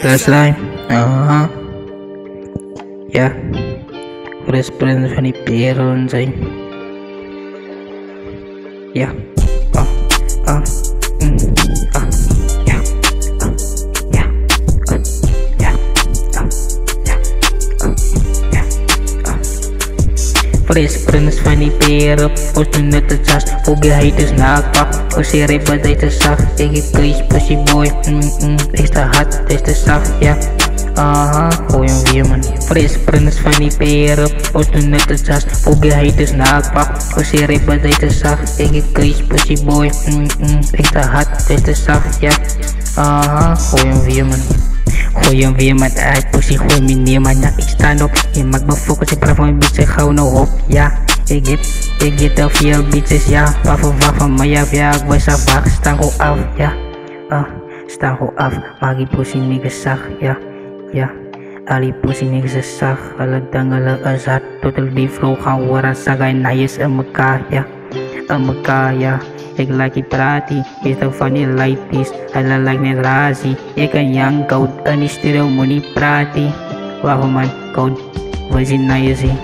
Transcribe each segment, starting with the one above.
Last line. Yeah. Fresh Prince van die Peron zijn. Yeah. Yeah. Fresh Prince van die Peron. Post nu net de jas. Hoge haters nakpak. Pussy rapper, deze zacht. Ik heb crazy pussy boy. Deze hard, deze zacht, ja. Gooi hem weer man. Fresh Prince van die Peron. Post nu net de jas. Hoge haters nakpak. Pussy rapper, deze zacht. Ik heb crazy pussy boy. Deze hard, deze zacht, ja. Gooi hem weer man. Gooi hem weer met uit, pussy, gooi me neer, man. Ja, ik sta op, je maakt me focus, ik praat van mijn bitch, ik hou nou op, ja. Ik get te veel bitches, ja. Wacht van mij af, ja, ik was af, wacht, sta gewoon af, ja. Sta gewoon af, maak die pussy niggas zacht, ja. Ja, al die pussy niggas is zacht, alle dangelen is hard, total die vrouw gaan worden, sagay nice in mekaar, ja. In mekaar, ja. Ik like die pratie, is toch van die lighties, hij like net razie. Ik een young goud, en die studio moet niet praten. Waarom man, goud, wij zien naar je zien.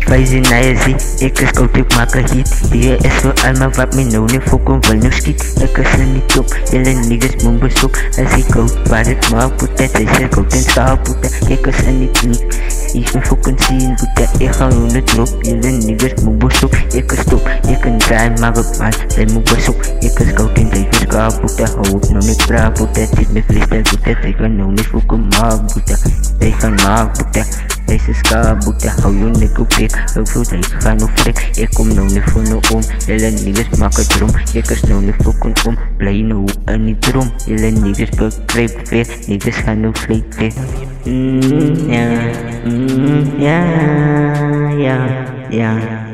Wij zien naar je zien, ik is koud, ik maak een hit. Die is voor allemaal wat me nou niet voor kon wel nu schiet. Ik is er niet op, jullie niggas moet bezoek. Als ik koud, waar ik maar putten, hij zegt koud en schaal putten. Ik is er niet niet, ik me fucking zien putten. Ik ga nu net drop, jullie niggas moet bezoek. Ik is top, ik kan draaien, maar op mij, zij moet bezoek. Ik is koud en zij is schaal putten, hou ik nou niet praat putten. Het is me freestyle putten, ik kan nou niet fucking maak putten. Ik ga maak putten. Deze ska boete, hou je nek op ik. Ik voel dat ik ga nog frik. Ik kom nou niet voor nou om. Jullie niggas maken drom. Ik is nou niet fucking om. Blij nou en niet drom. Jullie niggas begrijpen weer. Niggas gaan nou vleek weer. Ja.